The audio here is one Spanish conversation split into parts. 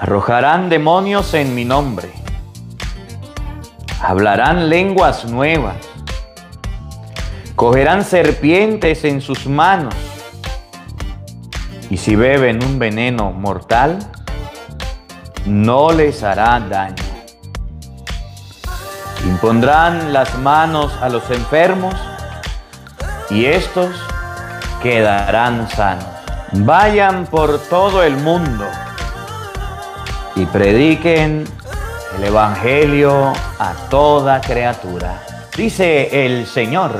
Arrojarán demonios en mi nombre. Hablarán lenguas nuevas. Cogerán serpientes en sus manos. Y si beben un veneno mortal, no les hará daño. Impondrán las manos a los enfermos y estos quedarán sanos. Vayan por todo el mundo y prediquen el Evangelio a toda criatura. Dice el Señor.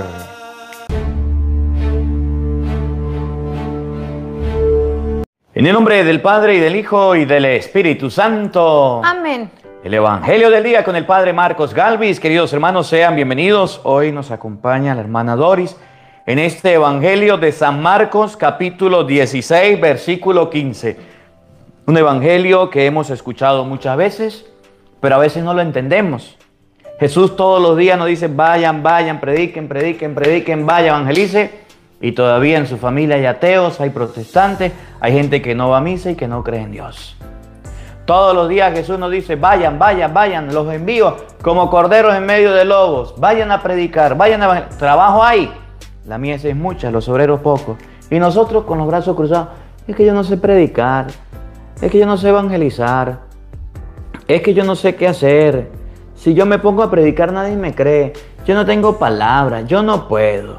En el nombre del Padre, y del Hijo, y del Espíritu Santo. Amén. El Evangelio del día con el Padre Marcos Galvis. Queridos hermanos, sean bienvenidos. Hoy nos acompaña la hermana Doris en este Evangelio de San Marcos, capítulo 16, versículo 15. Un evangelio que hemos escuchado muchas veces, pero a veces no lo entendemos. Jesús todos los días nos dice, vayan, prediquen, vaya, evangelice. Y todavía en su familia hay ateos, hay protestantes, hay gente que no va a misa y que no cree en Dios. Todos los días Jesús nos dice, vayan, los envío como corderos en medio de lobos. Vayan a predicar, vayan a evangelizar. Trabajo hay. La mies es mucha, los obreros pocos. Y nosotros con los brazos cruzados, es que yo no sé predicar, es que yo no sé evangelizar, es que yo no sé qué hacer. Si yo me pongo a predicar nadie me cree, yo no tengo palabra, yo no puedo.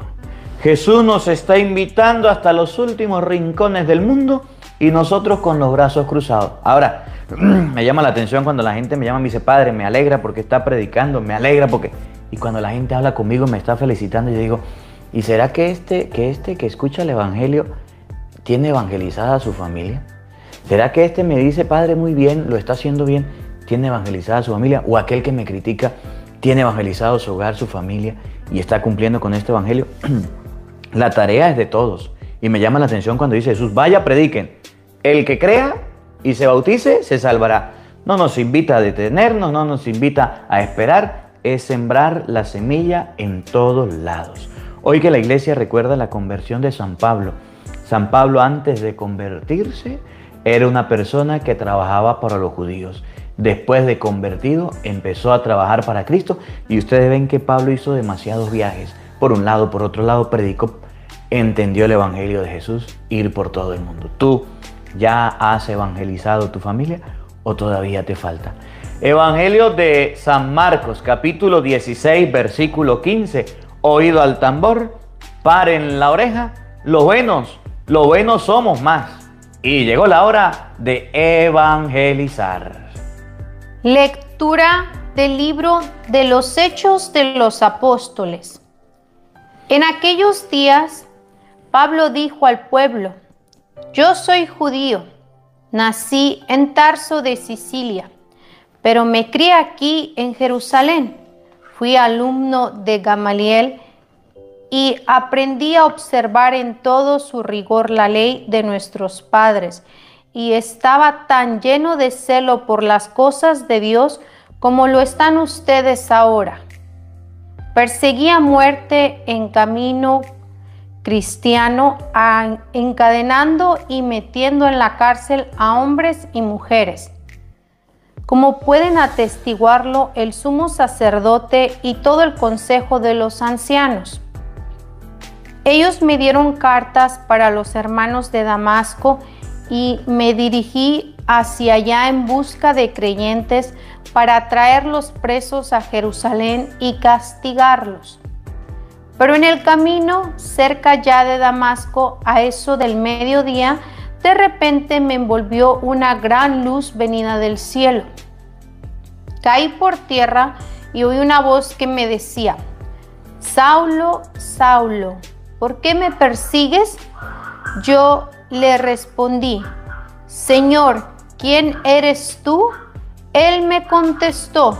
Jesús nos está invitando hasta los últimos rincones del mundo y nosotros con los brazos cruzados. Ahora, me llama la atención cuando la gente me llama y me dice, Padre, me alegra porque está predicando, me alegra porque... Y cuando la gente habla conmigo me está felicitando, yo digo, ¿y será que este que escucha el Evangelio tiene evangelizada a su familia? ¿Será que este me dice, Padre, muy bien, lo está haciendo bien, tiene evangelizada a su familia? ¿O aquel que me critica tiene evangelizado su hogar, su familia y está cumpliendo con este Evangelio? La tarea es de todos. Y me llama la atención cuando dice Jesús, vaya, prediquen. El que crea y se bautice, se salvará. No nos invita a detenernos, no nos invita a esperar, es sembrar la semilla en todos lados. Hoy que la iglesia recuerda la conversión de San Pablo. San Pablo, antes de convertirse, era una persona que trabajaba para los judíos. Después de convertido, empezó a trabajar para Cristo. Y ustedes ven que Pablo hizo demasiados viajes. Por un lado, por otro lado, predicó, entendió el Evangelio de Jesús, ir por todo el mundo. ¿Tú ya has evangelizado tu familia o todavía te falta? Evangelio de San Marcos, capítulo 16, versículo 15. Oído al tambor, paren la oreja, los buenos somos más. Y llegó la hora de evangelizar. Lectura del libro de los Hechos de los Apóstoles. En aquellos días, Pablo dijo al pueblo, yo soy judío, nací en Tarso de Sicilia, pero me crié aquí en Jerusalén. Fui alumno de Gamaliel y aprendí a observar en todo su rigor la ley de nuestros padres, y estaba tan lleno de celo por las cosas de Dios como lo están ustedes ahora. Perseguí a muerte en camino cristiano, encadenando y metiendo en la cárcel a hombres y mujeres, como pueden atestiguarlo el sumo sacerdote y todo el consejo de los ancianos. Ellos me dieron cartas para los hermanos de Damasco y me dirigí hacia allá en busca de creyentes para traerlos presos a Jerusalén y castigarlos. Pero en el camino, cerca ya de Damasco, a eso del mediodía, de repente me envolvió una gran luz venida del cielo. Caí por tierra y oí una voz que me decía, Saulo, Saulo, ¿por qué me persigues? Yo le respondí, Señor, ¿quién eres tú? Él me contestó,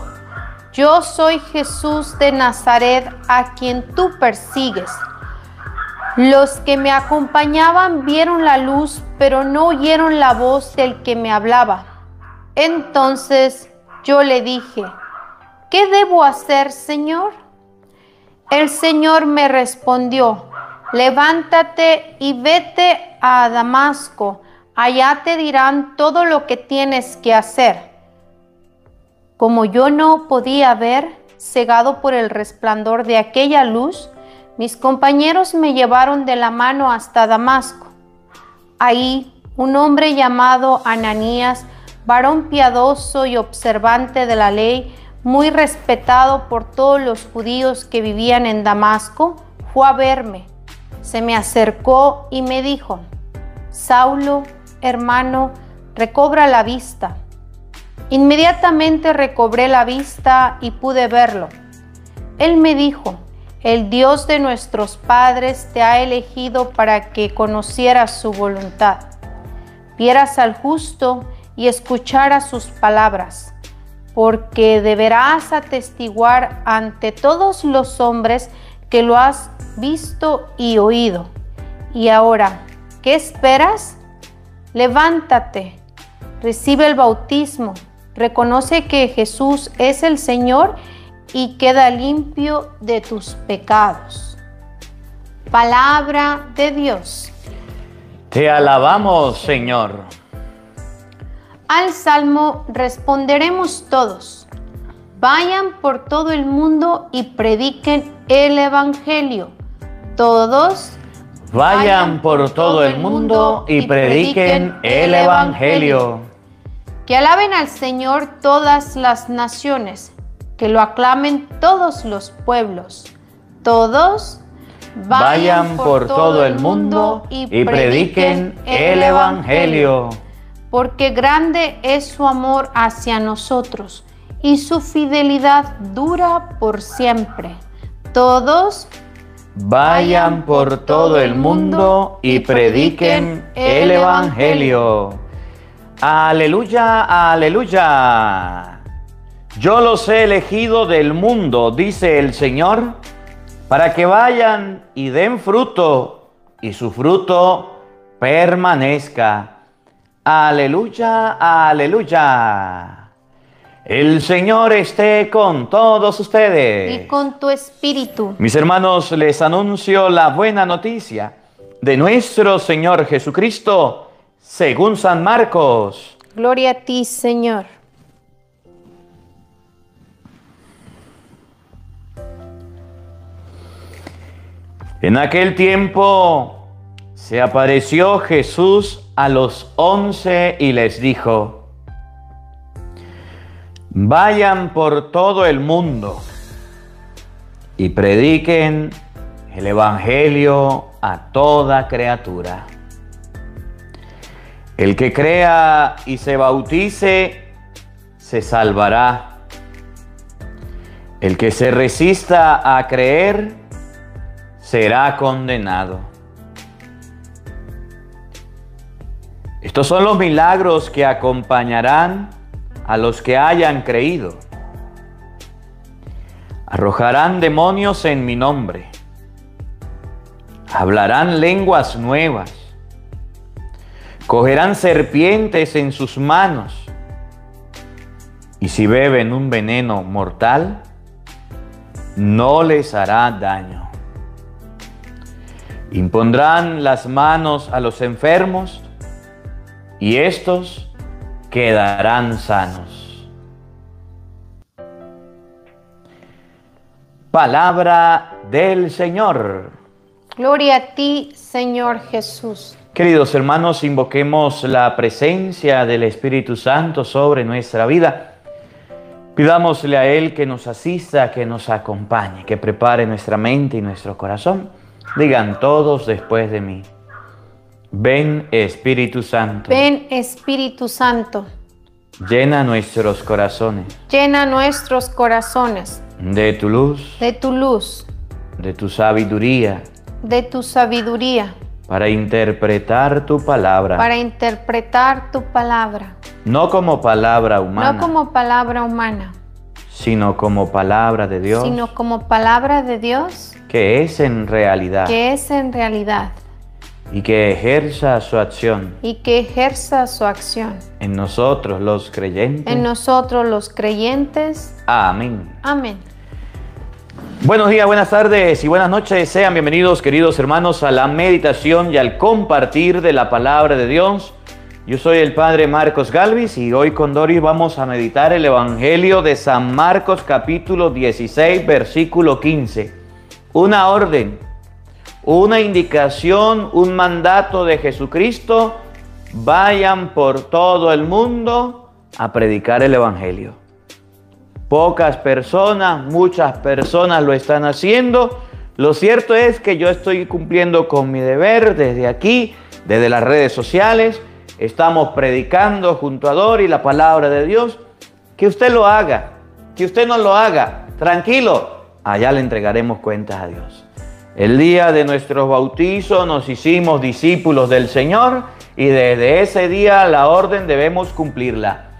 yo soy Jesús de Nazaret, a quien tú persigues. Los que me acompañaban vieron la luz, pero no oyeron la voz del que me hablaba. Entonces yo le dije, ¿qué debo hacer, Señor? El Señor me respondió, levántate y vete a Damasco. Allá te dirán todo lo que tienes que hacer. Como yo no podía ver, cegado por el resplandor de aquella luz, mis compañeros me llevaron de la mano hasta Damasco. Ahí, un hombre llamado Ananías, varón piadoso y observante de la ley, muy respetado por todos los judíos que vivían en Damasco, fue a verme. Se me acercó y me dijo: Saulo, hermano, recobra la vista. Inmediatamente recobré la vista y pude verlo. Él me dijo: el Dios de nuestros padres te ha elegido para que conocieras su voluntad, vieras al justo y escucharas sus palabras, porque deberás atestiguar ante todos los hombres que lo has visto y oído. Y ahora, ¿qué esperas? Levántate, recibe el bautismo, reconoce que Jesús es el Señor y queda limpio de tus pecados. Palabra de Dios. Te alabamos, Señor. Al salmo responderemos todos: vayan por todo el mundo y prediquen el Evangelio. Todos vayan por todo el mundo y prediquen el Evangelio. Que alaben al Señor todas las naciones, que lo aclamen todos los pueblos. Todos vayan por todo el mundo y prediquen el Evangelio. Porque grande es su amor hacia nosotros y su fidelidad dura por siempre. Todos vayan por todo el mundo y prediquen el Evangelio. Aleluya, aleluya. Yo los he elegido del mundo, dice el Señor, para que vayan y den fruto, y su fruto permanezca. Aleluya, aleluya. El Señor esté con todos ustedes. Y con tu espíritu. Mis hermanos, les anuncio la buena noticia de nuestro Señor Jesucristo, según San Marcos. Gloria a ti, Señor. En aquel tiempo se apareció Jesús a los 11 y les dijo: vayan por todo el mundo y prediquen el Evangelio a toda criatura. El que crea y se bautice se salvará. El que se resista a creer será condenado. Estos son los milagros que acompañarán a los que hayan creído. Arrojarán demonios en mi nombre. Hablarán lenguas nuevas. Cogerán serpientes en sus manos. Y si beben un veneno mortal, no les hará daño. Impondrán las manos a los enfermos y estos quedarán sanos. Palabra del Señor. Gloria a ti, Señor Jesús. Queridos hermanos, invoquemos la presencia del Espíritu Santo sobre nuestra vida. Pidámosle a Él que nos asista, que nos acompañe, que prepare nuestra mente y nuestro corazón. Digan todos después de mí: ven, Espíritu Santo. Ven, Espíritu Santo. Llena nuestros corazones. Llena nuestros corazones. De tu luz. De tu luz. De tu sabiduría. De tu sabiduría. Para interpretar tu palabra. Para interpretar tu palabra. No como palabra humana. No como palabra humana. Sino como palabra de Dios. Sino como palabra de Dios. Que es en realidad. Que es en realidad. Y que ejerza su acción. Y que ejerza su acción. En nosotros los creyentes. En nosotros los creyentes. Amén. Amén. Buenos días, buenas tardes y buenas noches. Sean bienvenidos, queridos hermanos, a la meditación y al compartir de la palabra de Dios Yo soy el padre Marcos Galvis y hoy con Doris vamos a meditar el Evangelio de San Marcos capítulo 16 versículo 15. Una orden, una indicación, un mandato de Jesucristo: vayan por todo el mundo a predicar el Evangelio. Pocas personas, muchas personas lo están haciendo. Lo cierto es que yo estoy cumpliendo con mi deber desde aquí, desde las redes sociales. Estamos predicando junto a Doris la palabra de Dios. Que usted lo haga, que usted no lo haga, tranquilo, allá le entregaremos cuentas a Dios. El día de nuestro bautizo nos hicimos discípulos del Señor y desde ese día la orden debemos cumplirla.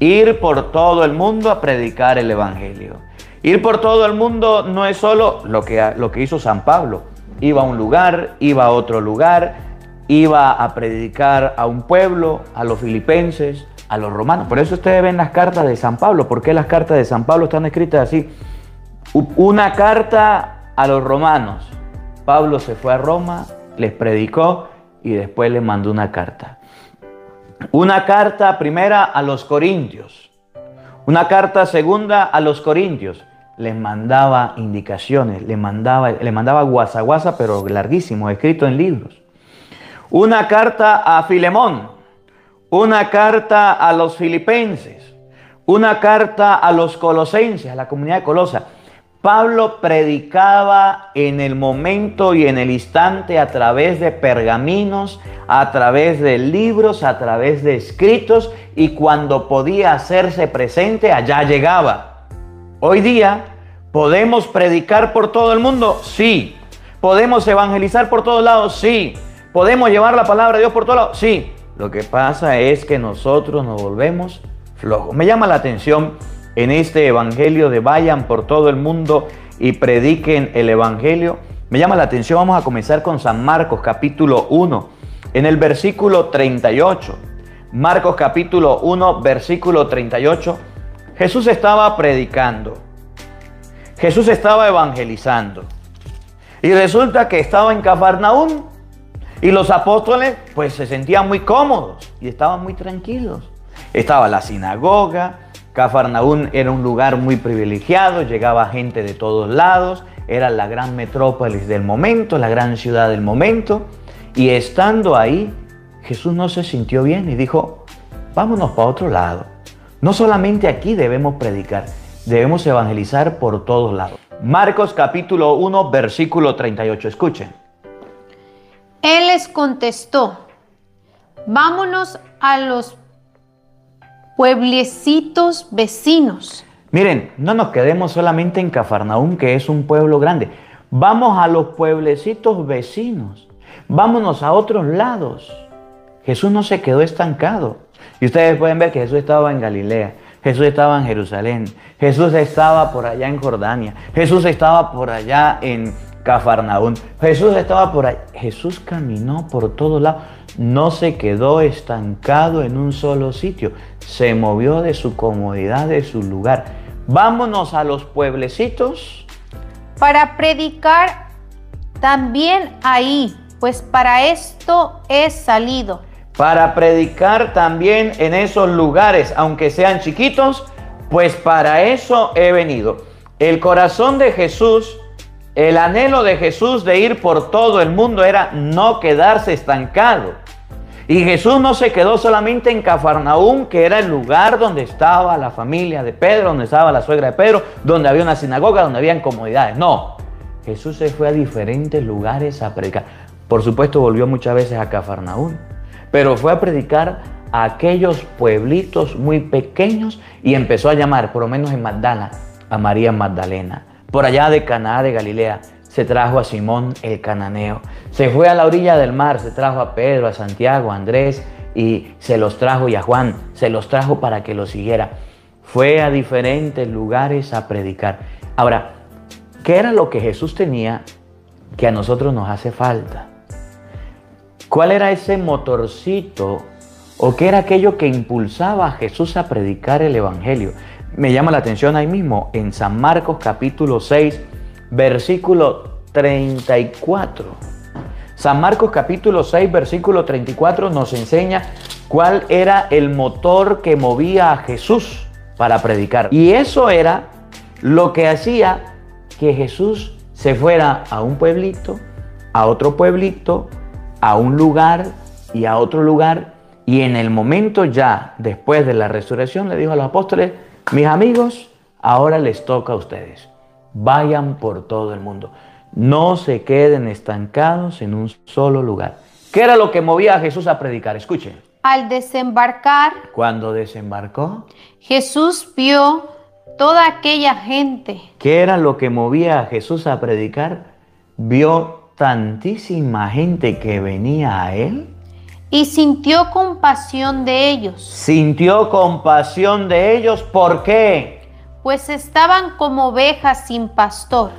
Ir por todo el mundo a predicar el Evangelio. Ir por todo el mundo no es solo lo que hizo San Pablo. Iba a un lugar, iba a otro lugar, iba a predicar a un pueblo, a los filipenses, a los romanos. Por eso ustedes ven las cartas de San Pablo. ¿Por qué las cartas de San Pablo están escritas así? Una carta a los romanos. Pablo se fue a Roma, les predicó y después les mandó una carta. Una carta primera a los corintios. Una carta segunda a los corintios. Les mandaba indicaciones, les mandaba guasa, pero larguísimo, escrito en libros. Una carta a Filemón, una carta a los filipenses, una carta a los colosenses, a la comunidad de Colosa. Pablo predicaba en el momento y en el instante a través de pergaminos, a través de libros, a través de escritos, y cuando podía hacerse presente, allá llegaba. Hoy día, ¿podemos predicar por todo el mundo? Sí. ¿Podemos evangelizar por todos lados? Sí. ¿Podemos llevar la palabra de Dios por todos lados? Sí. Lo que pasa es que nosotros nos volvemos flojos. Me llama la atención en este evangelio de vayan por todo el mundo y prediquen el evangelio. Me llama la atención, vamos a comenzar con San Marcos capítulo 1, en el versículo 38. Marcos capítulo 1, versículo 38. Jesús estaba predicando. Jesús estaba evangelizando. Y resulta que estaba en Cafarnaúm. Y los apóstoles pues se sentían muy cómodos y estaban muy tranquilos. Estaba la sinagoga. Cafarnaúm era un lugar muy privilegiado. Llegaba gente de todos lados. Era la gran metrópolis del momento, la gran ciudad del momento. Y estando ahí, Jesús no se sintió bien y dijo: vámonos para otro lado. No solamente aquí debemos predicar, debemos evangelizar por todos lados. Marcos capítulo 1, versículo 38. Escuchen. Él les contestó: vámonos a los pueblecitos vecinos. Miren, no nos quedemos solamente en Cafarnaúm, que es un pueblo grande. Vamos a los pueblecitos vecinos. Vámonos a otros lados. Jesús no se quedó estancado. Y ustedes pueden ver que Jesús estaba en Galilea. Jesús estaba en Jerusalén. Jesús estaba por allá en Jordania. Jesús estaba por allá en Cafarnaúm. Jesús estaba por ahí. Jesús caminó por todos lados. No se quedó estancado en un solo sitio. Se movió de su comodidad, de su lugar. Vámonos a los pueblecitos para predicar también ahí, pues para esto he salido. Para predicar también en esos lugares, aunque sean chiquitos, pues para eso he venido. El corazón de Jesús, el anhelo de Jesús de ir por todo el mundo era no quedarse estancado. Y Jesús no se quedó solamente en Cafarnaúm, que era el lugar donde estaba la familia de Pedro, donde estaba la suegra de Pedro, donde había una sinagoga, donde habían comodidades. No, Jesús se fue a diferentes lugares a predicar. Por supuesto, volvió muchas veces a Cafarnaúm, pero fue a predicar a aquellos pueblitos muy pequeños y empezó a llamar, por lo menos en Magdala, a María Magdalena. Por allá de Caná de Galilea se trajo a Simón el cananeo. Se fue a la orilla del mar, se trajo a Pedro, a Santiago, a Andrés y se los trajo, y a Juan, se los trajo para que lo siguiera. Fue a diferentes lugares a predicar. Ahora, ¿qué era lo que Jesús tenía que a nosotros nos hace falta? ¿Cuál era ese motorcito o qué era aquello que impulsaba a Jesús a predicar el Evangelio? Me llama la atención ahí mismo en San Marcos capítulo 6, versículo 34. San Marcos capítulo 6, versículo 34 nos enseña ¿Cuál era el motor que movía a Jesús para predicar? Y eso era lo que hacía que Jesús se fuera a un pueblito, a otro pueblito, a un lugar y a otro lugar. Y en el momento ya después de la resurrección le dijo a los apóstoles: mis amigos, ahora les toca a ustedes. Vayan por todo el mundo. No se queden estancados en un solo lugar. ¿Qué era lo que movía a Jesús a predicar? Escuchen. Al desembarcar, Cuando desembarcó, Jesús vio toda aquella gente ¿qué era lo que movía a Jesús a predicar? Vio tantísima gente que venía a él. y sintió compasión de ellos, Sintió compasión de ellos. ¿Por qué? pues estaban como ovejas sin pastor.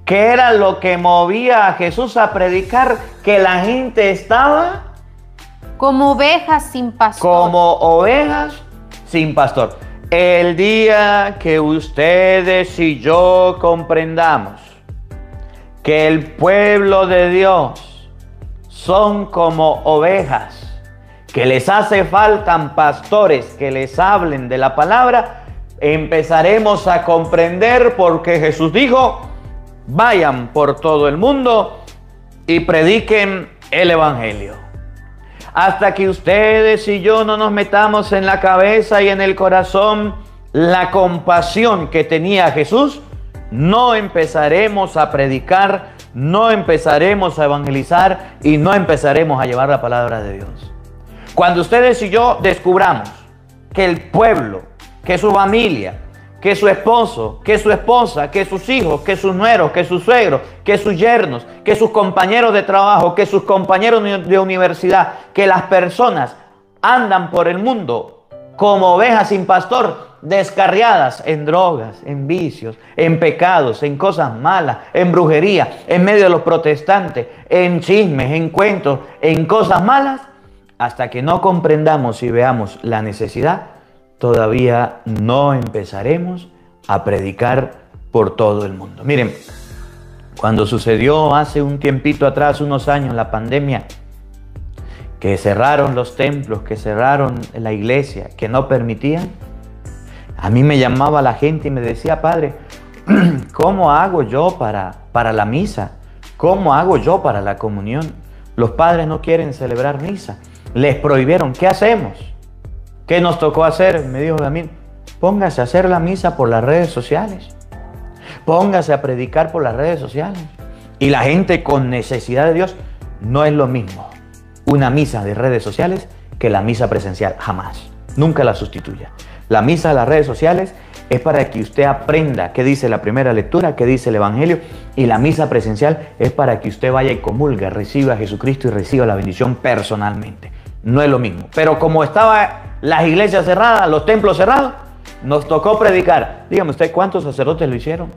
¿Qué era lo que movía a Jesús a predicar? Que la gente estaba Como ovejas sin pastor. como ovejas sin pastor. El día que ustedes y yo comprendamos que el pueblo de Dios son como ovejas, que les hace falta pastores que les hablen de la palabra, empezaremos a comprender por qué Jesús dijo: vayan por todo el mundo y prediquen el evangelio. Hasta que ustedes y yo no nos metamos en la cabeza y en el corazón la compasión que tenía Jesús, no empezaremos a predicar, no empezaremos a evangelizar y no empezaremos a llevar la palabra de Dios. Cuando ustedes y yo descubramos que el pueblo, que su familia, que su esposo, que su esposa, que sus hijos, que sus nueros, que sus suegros, que sus yernos, que sus compañeros de trabajo, que sus compañeros de universidad, que las personas andan por el mundo como ovejas sin pastor, descarriadas en drogas, en vicios, en pecados, en cosas malas, en brujería, en medio de los protestantes, en chismes, en cuentos, en cosas malas, hasta que no comprendamos y veamos la necesidad, todavía no empezaremos a predicar por todo el mundo. Miren, cuando sucedió hace un tiempito atrás, unos años, la pandemia, que cerraron los templos, que cerraron la iglesia, que no permitían, a mí me llamaba la gente y me decía: padre, ¿cómo hago yo para la misa? ¿Cómo hago yo para la comunión? Los padres no quieren celebrar misa, les prohibieron. ¿Qué hacemos? ¿Qué nos tocó hacer? Me dijo Damián: póngase a hacer la misa por las redes sociales. Póngase a predicar por las redes sociales. Y la gente con necesidad de Dios, no es lo mismo una misa de redes sociales que la misa presencial. Jamás. Nunca la sustituya. La misa de las redes sociales es para que usted aprenda qué dice la primera lectura, qué dice el evangelio. Y la misa presencial es para que usted vaya y comulgue, reciba a Jesucristo y reciba la bendición personalmente. No es lo mismo. Pero como estaba las iglesias cerradas, los templos cerrados, nos tocó predicar. Dígame usted, ¿cuántos sacerdotes lo hicieron?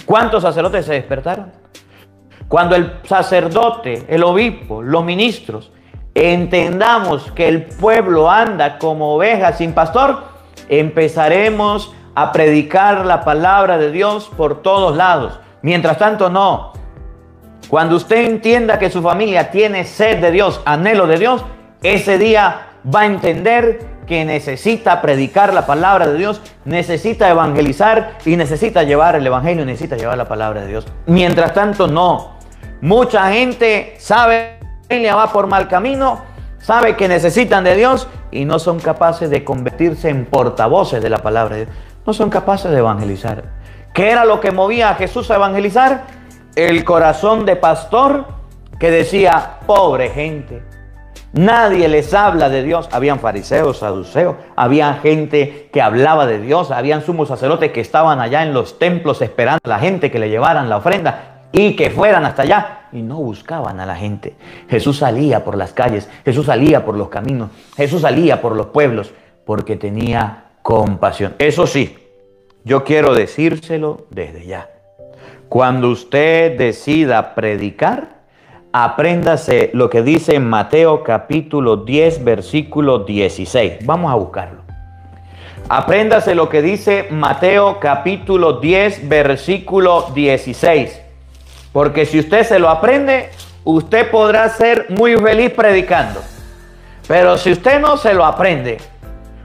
¿Cuántos sacerdotes se despertaron? Cuando el sacerdote, el obispo, los ministros, entendamos que el pueblo anda como ovejas sin pastor, empezaremos a predicar la palabra de Dios por todos lados. Mientras tanto, no. Cuando usted entienda que su familia tiene sed de Dios, anhelo de Dios, ese día va a entender que necesita predicar la palabra de Dios, necesita evangelizar y necesita llevar el evangelio, necesita llevar la palabra de Dios. Mientras tanto, no. Mucha gente sabe que va por mal camino, sabe que necesitan de Dios y no son capaces de convertirse en portavoces de la palabra de Dios. No son capaces de evangelizar. ¿Qué era lo que movía a Jesús a evangelizar? El corazón de pastor que decía: pobre gente, nadie les habla de Dios. Habían fariseos, saduceos, había gente que hablaba de Dios, habían sumos sacerdotes que estaban allá en los templos esperando a la gente que le llevaran la ofrenda y que fueran hasta allá, y no buscaban a la gente. Jesús salía por las calles, Jesús salía por los caminos, Jesús salía por los pueblos, porque tenía compasión. Eso sí, yo quiero decírselo desde ya: cuando usted decida predicar, apréndase lo que dice en Mateo capítulo 10, versículo 16. Vamos a buscarlo. Apréndase lo que dice Mateo capítulo 10, versículo 16. Porque si usted se lo aprende, usted podrá ser muy feliz predicando. Pero si usted no se lo aprende,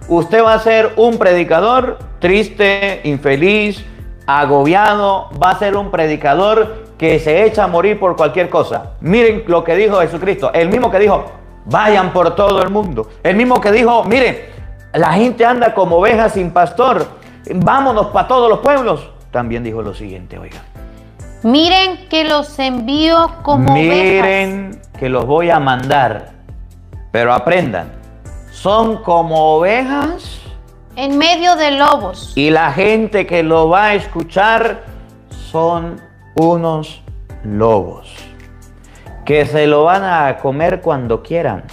usted va a ser un predicador triste, infeliz, agobiado, va a ser un predicador que se echa a morir por cualquier cosa. Miren lo que dijo Jesucristo, el mismo que dijo, vayan por todo el mundo. El mismo que dijo, miren, la gente anda como ovejas sin pastor, vámonos para todos los pueblos. También dijo lo siguiente, oigan. Miren que los envío como ovejas. Miren que los voy a mandar, pero aprendan, son como ovejas en medio de lobos. y la gente que lo va a escuchar son unos lobos que se lo van a comer cuando quieran,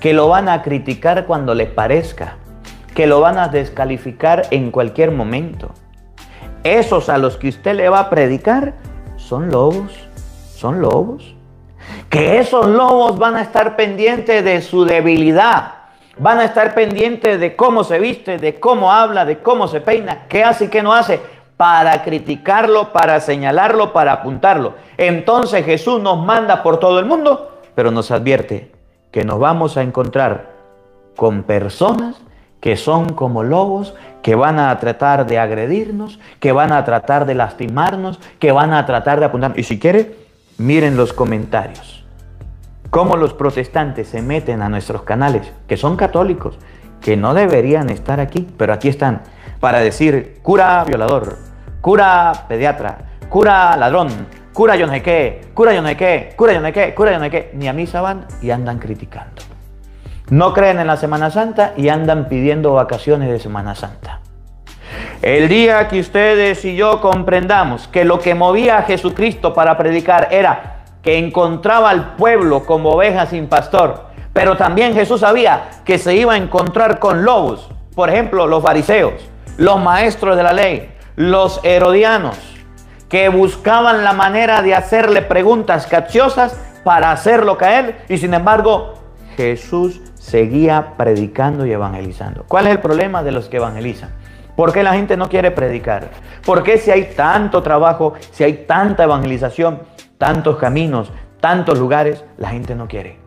que lo van a criticar cuando les parezca, que lo van a descalificar en cualquier momento. Esos a los que usted le va a predicar son lobos, que esos lobos van a estar pendientes de su debilidad, van a estar pendientes de cómo se viste, de cómo habla, de cómo se peina, qué hace y qué no hace, para criticarlo, para señalarlo, para apuntarlo. Entonces Jesús nos manda por todo el mundo, pero nos advierte que nos vamos a encontrar con personas que son como lobos, que van a tratar de agredirnos, que van a tratar de lastimarnos, que van a tratar de apuntarnos. Y si quiere, miren los comentarios. Cómo los protestantes se meten a nuestros canales, que son católicos, que no deberían estar aquí, pero aquí están, para decir cura violador, cura pediatra, cura ladrón, cura yo no sé qué, cura yo no sé qué, cura yo no sé qué, cura yo no sé qué. Ni a misa van y andan criticando. No creen en la Semana Santa y andan pidiendo vacaciones de Semana Santa. El día que ustedes y yo comprendamos que lo que movía a Jesucristo para predicar era que encontraba al pueblo como ovejas sin pastor, pero también Jesús sabía que se iba a encontrar con lobos, por ejemplo, los fariseos, los maestros de la ley, los herodianos, que buscaban la manera de hacerle preguntas capciosas para hacerlo caer, y sin embargo Jesús seguía predicando y evangelizando. ¿Cuál es el problema de los que evangelizan? ¿Por qué la gente no quiere predicar? ¿Por qué si hay tanto trabajo, si hay tanta evangelización, tantos caminos, tantos lugares, la gente no quiere?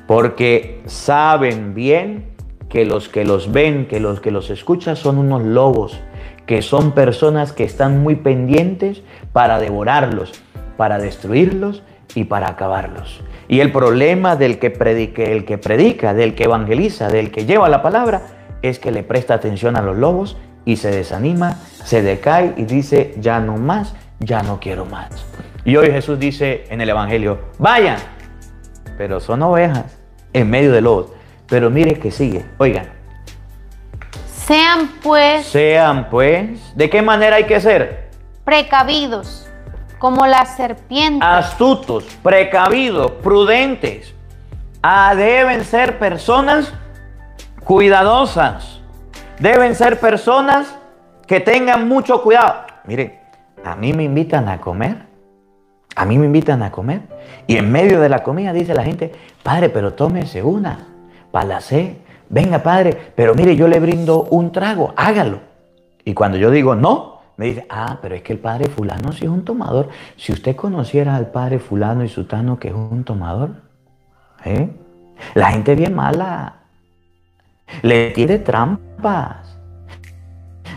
Porque saben bien que los ven, que los escuchan son unos lobos, que son personas que están muy pendientes para devorarlos, para destruirlos y para acabarlos. Y el problema del que predica, del que evangeliza, del que lleva la palabra, es que le presta atención a los lobos y se desanima, se decae y dice, ya no más, ya no quiero más. Y hoy Jesús dice en el Evangelio, vayan, pero son ovejas en medio de lobos. Pero mire que sigue, oigan. Sean pues, ¿de qué manera hay que ser? precavidos, como las serpientes. Astutos, precavidos, prudentes. Deben ser personas cuidadosas. Deben ser personas que tengan mucho cuidado. Mire, a mí me invitan a comer. Y en medio de la comida dice la gente, padre, pero tómese una, para la sed. Venga, padre, pero mire, yo le brindo un trago, hágalo. Y cuando yo digo no, me dice, pero es que el padre fulano sí es un tomador. Si usted conociera al padre fulano y sutano que es un tomador, la gente bien mala, le tiende trampas,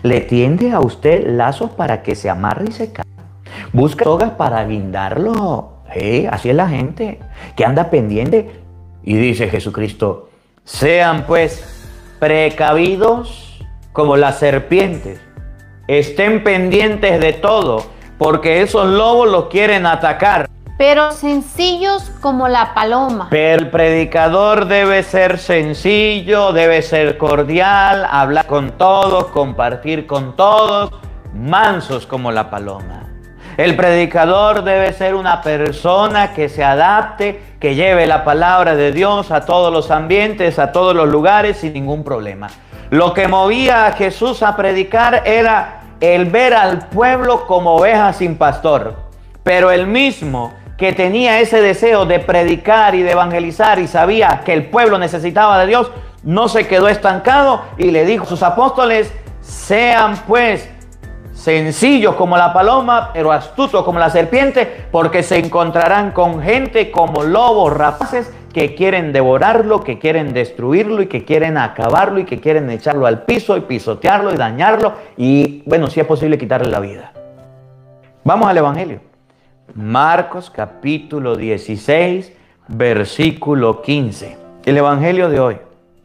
le tiende a usted lazos para que se amarre y se caiga, busca sogas para guindarlo. Así es la gente que anda pendiente. Y dice Jesucristo, sean pues precavidos como las serpientes. Estén pendientes de todo, porque esos lobos los quieren atacar. Pero sencillos como la paloma. Pero el predicador debe ser sencillo, debe ser cordial, hablar con todos, compartir con todos, mansos como la paloma. El predicador debe ser una persona que se adapte, que lleve la palabra de Dios a todos los ambientes, a todos los lugares sin ningún problema. Lo que movía a Jesús a predicar era el ver al pueblo como ovejas sin pastor. Pero el mismo que tenía ese deseo de predicar y de evangelizar y sabía que el pueblo necesitaba de Dios, no se quedó estancado y le dijo a sus apóstoles, sean pues sencillos como la paloma, pero astutos como la serpiente, porque se encontrarán con gente como lobos rapaces que quieren devorarlo, que quieren destruirlo y que quieren acabarlo y que quieren echarlo al piso y pisotearlo y dañarlo y, bueno, si es posible quitarle la vida. Vamos al Evangelio. Marcos capítulo 16, versículo 15. El Evangelio de hoy.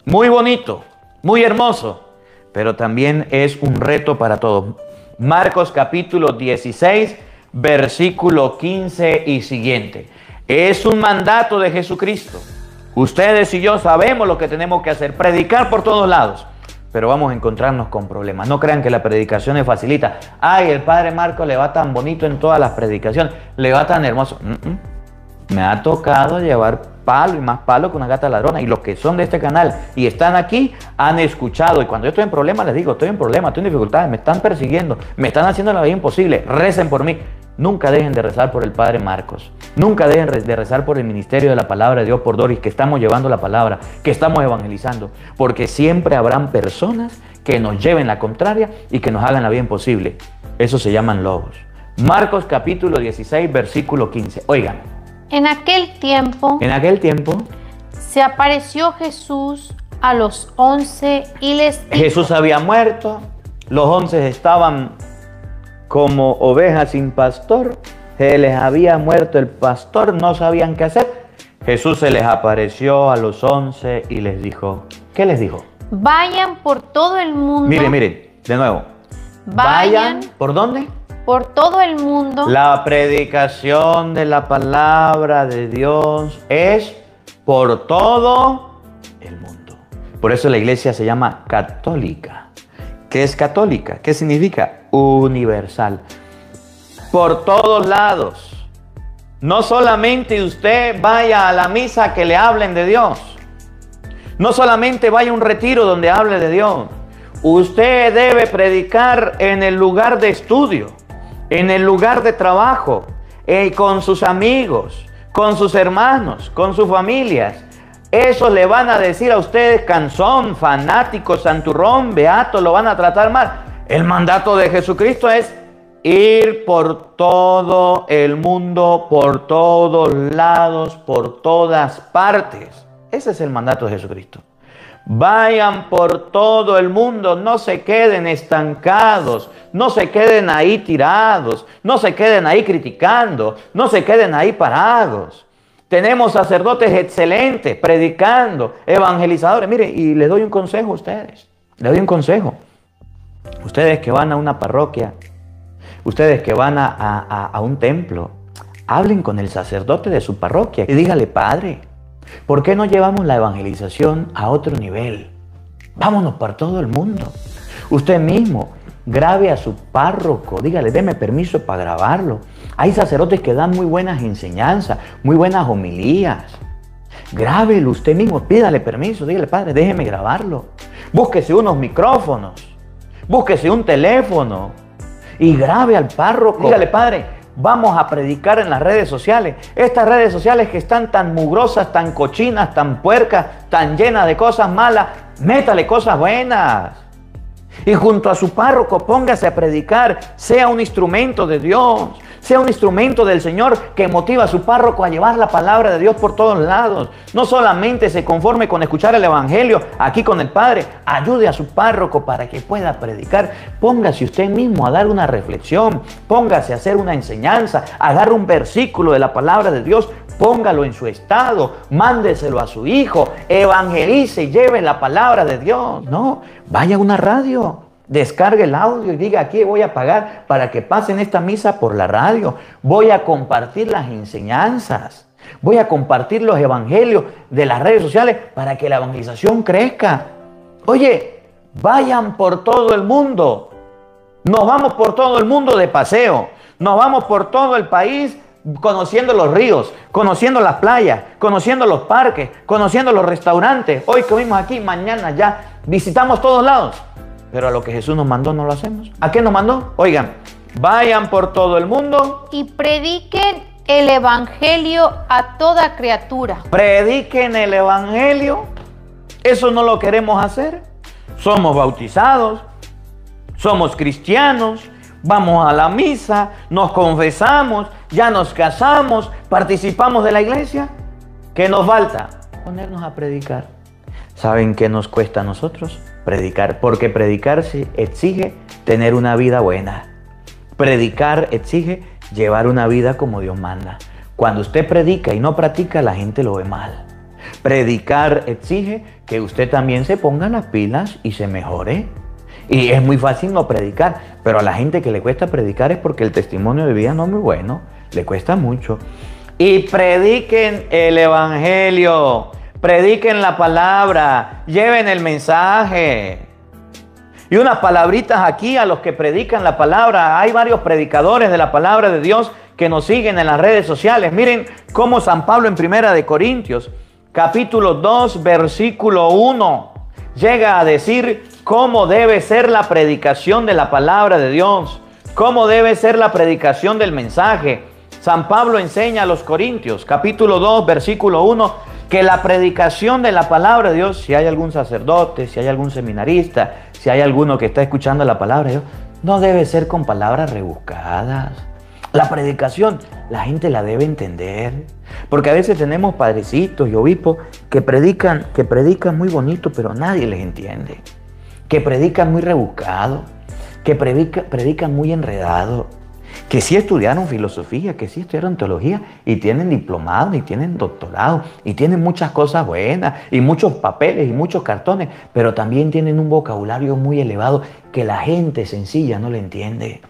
Muy bonito, muy hermoso, pero también es un reto para todos. Marcos capítulo 16, versículo 15 y siguiente. Es un mandato de Jesucristo. Ustedes y yo sabemos lo que tenemos que hacer, predicar por todos lados, pero vamos a encontrarnos con problemas. No crean que la predicación es facilita. Ay, el padre Marcos le va tan bonito en todas las predicaciones, le va tan hermoso. Me ha tocado llevar palo y más palo que una gata ladrona. Y los que son de este canal y están aquí han escuchado. Y cuando yo estoy en problemas les digo, estoy en problemas, estoy en dificultades, me están persiguiendo, me están haciendo la vida imposible. Recen por mí. Nunca dejen de rezar por el padre Marcos. Nunca dejen de rezar por el ministerio de la palabra de Dios, por Doris, que estamos llevando la palabra, que estamos evangelizando. Porque siempre habrán personas que nos lleven la contraria y que nos hagan la vida imposible. Eso se llaman lobos. Marcos capítulo 16, versículo 15. Oigan. En aquel tiempo se apareció Jesús a los 11 y les dijo. Jesús había muerto, los 11 estaban como ovejas sin pastor, se les había muerto el pastor, no sabían qué hacer. Jesús se les apareció a los 11 y les dijo, ¿qué les dijo? Vayan por todo el mundo. Miren, de nuevo. Vayan, ¿por dónde? Por todo el mundo. La predicación de la palabra de Dios es por todo el mundo. Por eso la iglesia se llama católica. ¿Qué es católica? ¿Qué significa? Universal. Por todos lados. No solamente usted vaya a la misa que le hablen de Dios. No solamente vaya a un retiro donde hable de Dios. Usted debe predicar en el lugar de estudio, en el lugar de trabajo, con sus amigos, con sus hermanos, con sus familias. Eso le van a decir a ustedes canzón, fanático, santurrón, beato, lo van a tratar mal. El mandato de Jesucristo es ir por todo el mundo, por todos lados, por todas partes. Ese es el mandato de Jesucristo. Vayan por todo el mundo, no se queden estancados, no se queden ahí tirados, no se queden ahí criticando, no se queden ahí parados. Tenemos sacerdotes excelentes, predicando, evangelizadores. Mire, y les doy un consejo a ustedes. Les doy un consejo. Ustedes que van a una parroquia, ustedes que van a un templo, hablen con el sacerdote de su parroquia y dígale, padre, ¿por qué no llevamos la evangelización a otro nivel? Vámonos para todo el mundo. Usted mismo grabe a su párroco, dígale, deme permiso para grabarlo. Hay sacerdotes que dan muy buenas enseñanzas, muy buenas homilías. Grábelo usted mismo, pídale permiso, dígale, padre, déjeme grabarlo. Búsquese unos micrófonos, búsquese un teléfono y grabe al párroco. Dígale, padre, vamos a predicar en las redes sociales. Estas redes sociales que están tan mugrosas, tan cochinas, tan puercas, tan llenas de cosas malas, métale cosas buenas. Y junto a su párroco póngase a predicar, sea un instrumento de Dios, sea un instrumento del Señor que motiva a su párroco a llevar la palabra de Dios por todos lados. No solamente se conforme con escuchar el Evangelio aquí con el Padre, ayude a su párroco para que pueda predicar. Póngase usted mismo a dar una reflexión, póngase a hacer una enseñanza, agarre un versículo de la palabra de Dios, póngalo en su estado, mándeselo a su hijo, evangelice y lleve la palabra de Dios. No, vaya a una radio, descargue el audio y diga, aquí voy a pagar para que pasen esta misa por la radio. Voy a compartir las enseñanzas, voy a compartir los evangelios de las redes sociales para que la evangelización crezca. Oye, vayan por todo el mundo. Nos vamos por todo el mundo de paseo, nos vamos por todo el país conociendo los ríos, conociendo las playas, conociendo los parques, conociendo los restaurantes. Hoy comimos aquí, mañana ya visitamos todos lados. Pero a lo que Jesús nos mandó no lo hacemos. ¿A qué nos mandó? Oigan, vayan por todo el mundo y prediquen el evangelio a toda criatura. Prediquen el evangelio. Eso no lo queremos hacer. Somos bautizados, somos cristianos, vamos a la misa, nos confesamos, ya nos casamos, participamos de la iglesia. ¿Qué nos falta? ponernos a predicar. ¿Saben qué nos cuesta a nosotros? Predicar, porque predicar exige tener una vida buena. Predicar exige llevar una vida como Dios manda. Cuando usted predica y no practica, la gente lo ve mal. Predicar exige que usted también se ponga las pilas y se mejore. Y es muy fácil no predicar, pero a la gente que le cuesta predicar es porque el testimonio de vida no es muy bueno, le cuesta mucho. Y prediquen el evangelio, prediquen la palabra, lleven el mensaje. Y unas palabritas aquí a los que predican la palabra. Hay varios predicadores de la palabra de Dios que nos siguen en las redes sociales. Miren cómo San Pablo en Primera de Corintios, capítulo 2, versículo 1, llega a decir cómo debe ser la predicación de la palabra de Dios, cómo debe ser la predicación del mensaje. San Pablo enseña a los Corintios, capítulo 2, versículo 1, que la predicación de la palabra de Dios, si hay algún sacerdote, si hay algún seminarista, si hay alguno que está escuchando la palabra de Dios, no debe ser con palabras rebuscadas. La predicación, la gente la debe entender. Porque a veces tenemos padrecitos y obispos que predican muy bonito, pero nadie les entiende. Que predican muy rebuscado, que predican muy enredado. Que sí estudiaron filosofía, que sí estudiaron teología y tienen diplomados y tienen doctorado y tienen muchas cosas buenas y muchos papeles y muchos cartones, pero también tienen un vocabulario muy elevado que la gente sencilla no le entiende.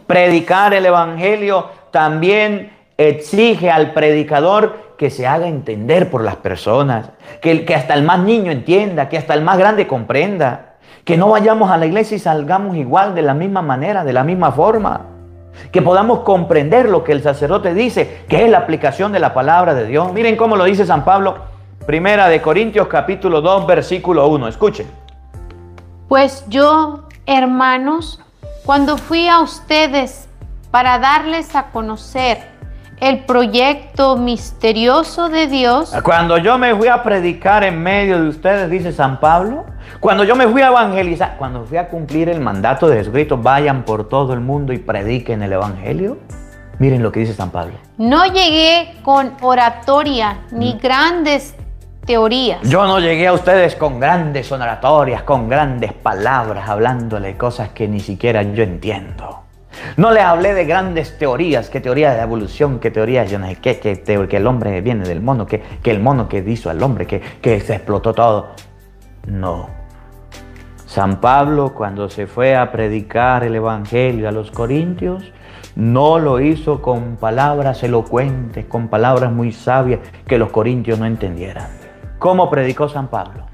Predicar el evangelio también exige al predicador que se haga entender por las personas, que hasta el más niño entienda, que hasta el más grande comprenda, que no vayamos a la iglesia y salgamos igual, de la misma manera, de la misma forma. Que podamos comprender lo que el sacerdote dice, que es la aplicación de la palabra de Dios. Miren cómo lo dice San Pablo, Primera de Corintios capítulo 2, versículo 1. Escuchen. Pues yo, hermanos, cuando fui a ustedes para darles a conocer el proyecto misterioso de Dios. Cuando yo me fui a predicar en medio de ustedes, dice San Pablo, cuando yo me fui a evangelizar, cuando fui a cumplir el mandato de Jesucristo, vayan por todo el mundo y prediquen el evangelio. Miren lo que dice San Pablo. No llegué con oratoria ni grandes teorías. Yo no llegué a ustedes con grandes oratorias, con grandes palabras, hablándole cosas que ni siquiera yo entiendo. No les hablé de grandes teorías, que teoría de la evolución, que teoría yo no sé qué, que el hombre viene del mono, que el mono que hizo al hombre, que se explotó todo. No. San Pablo, cuando se fue a predicar el evangelio a los corintios, no lo hizo con palabras elocuentes, con palabras muy sabias que los corintios no entendieran. ¿Cómo predicó San Pablo?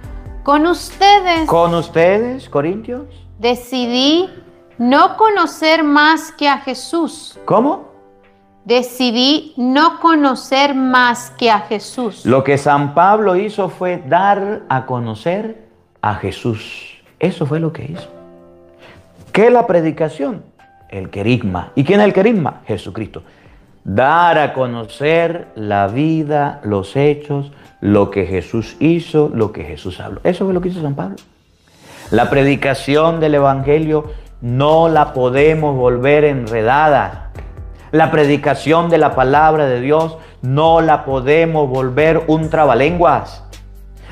Con ustedes. ¿Con ustedes, corintios? Decidí no conocer más que a Jesús. ¿Cómo? Decidí no conocer más que a Jesús. Lo que San Pablo hizo fue dar a conocer a Jesús. Eso fue lo que hizo. ¿Qué es la predicación? El querigma. ¿Y quién es el querigma? Jesucristo. Dar a conocer la vida, los hechos, lo que Jesús hizo, lo que Jesús habló. Eso fue lo que hizo San Pablo. La predicación del evangelio no la podemos volver enredada. La predicación de la palabra de Dios no la podemos volver un trabalenguas.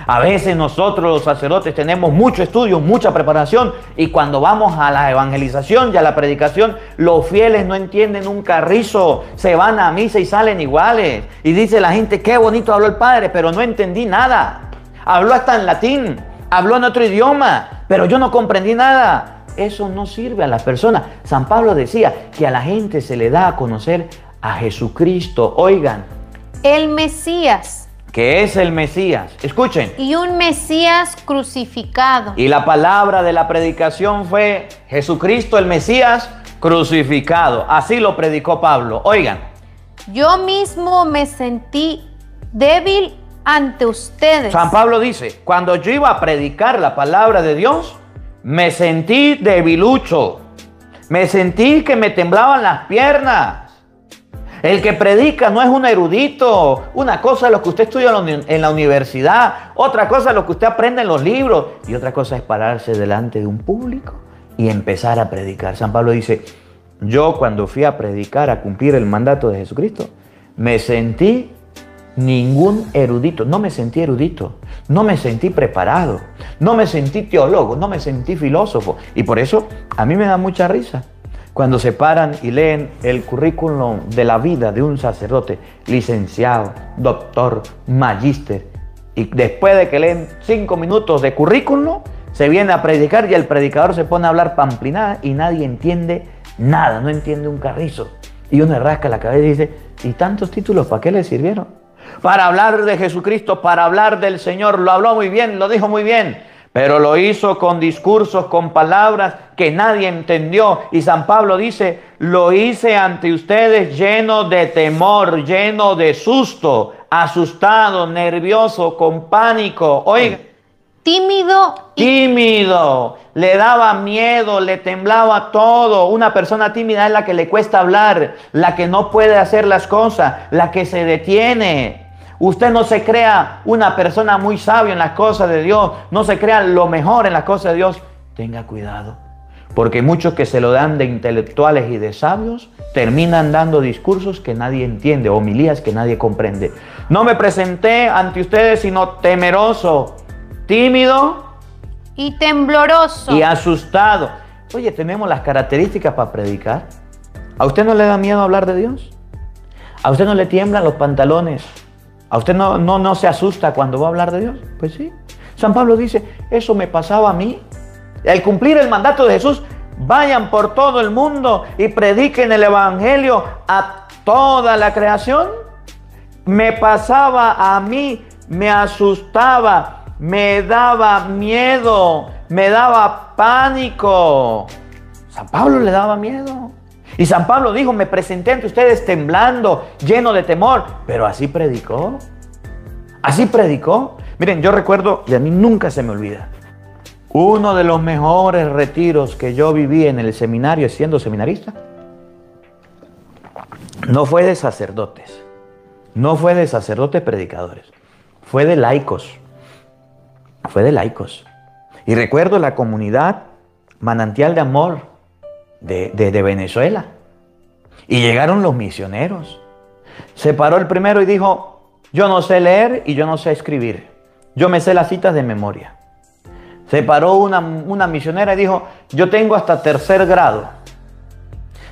A veces nosotros los sacerdotes tenemos mucho estudio, mucha preparación, y cuando vamos a la evangelización y a la predicación, los fieles no entienden un carrizo, se van a misa y salen iguales. Y dice la gente, qué bonito habló el padre, pero no entendí nada. Habló hasta en latín, habló en otro idioma, pero yo no comprendí nada. Eso no sirve a las personas. San Pablo decía que a la gente se le da a conocer a Jesucristo. Oigan. El Mesías. Que es el Mesías. Escuchen. Y un Mesías crucificado. Y la palabra de la predicación fue Jesucristo el Mesías crucificado. Así lo predicó Pablo. Oigan. Yo mismo me sentí débil ante ustedes. San Pablo dice, cuando yo iba a predicar la palabra de Dios, me sentí debilucho. Me sentí que me temblaban las piernas. El que predica no es un erudito. Una cosa es lo que usted estudia en la universidad, otra cosa es lo que usted aprende en los libros, y otra cosa es pararse delante de un público y empezar a predicar. San Pablo dice, yo cuando fui a predicar, a cumplir el mandato de Jesucristo, me sentí ningún erudito. No me sentí erudito, no me sentí preparado, no me sentí teólogo, no me sentí filósofo. Y por eso a mí me da mucha risa cuando se paran y leen el currículum de la vida de un sacerdote, licenciado, doctor, magíster, y después de que leen 5 minutos de currículum, se viene a predicar y el predicador se pone a hablar pamplinada y nadie entiende nada, no entiende un carrizo. Y uno le rasca la cabeza y dice, ¿y tantos títulos para qué le sirvieron? Para hablar de Jesucristo, para hablar del Señor. Lo habló muy bien, lo dijo muy bien, pero lo hizo con discursos, con palabras que nadie entendió. Y San Pablo dice, lo hice ante ustedes lleno de temor, lleno de susto, asustado, nervioso, con pánico. Oiga, tímido, le daba miedo, le temblaba todo. Una persona tímida es la que le cuesta hablar, la que no puede hacer las cosas, la que se detiene. Usted no se crea una persona muy sabia en las cosas de Dios, no se crea lo mejor en las cosas de Dios. Tenga cuidado, porque muchos que se lo dan de intelectuales y de sabios terminan dando discursos que nadie entiende, homilías que nadie comprende. No me presenté ante ustedes sino temeroso, tímido y tembloroso y asustado. Oye, tenemos las características para predicar. ¿A usted no le da miedo hablar de Dios? ¿A usted no le tiemblan los pantalones? ¿A usted no se asusta cuando va a hablar de Dios? Pues sí. San Pablo dice, eso me pasaba a mí. Al cumplir el mandato de Jesús, vayan por todo el mundo y prediquen el evangelio a toda la creación. Me pasaba a mí, me asustaba, me daba miedo, me daba pánico. San Pablo le daba miedo. Y San Pablo dijo, me presenté ante ustedes temblando, lleno de temor. Pero así predicó. Así predicó. Miren, yo recuerdo, y a mí nunca se me olvida, uno de los mejores retiros que yo viví en el seminario siendo seminarista, no fue de sacerdotes, no fue de sacerdotes predicadores, fue de laicos. Fue de laicos. Y recuerdo la comunidad Manantial de Amor de Venezuela. Y llegaron los misioneros. Se paró el primero y dijo, yo no sé leer y yo no sé escribir. Yo me sé las citas de memoria. Se paró una misionera y dijo, yo tengo hasta 3er grado.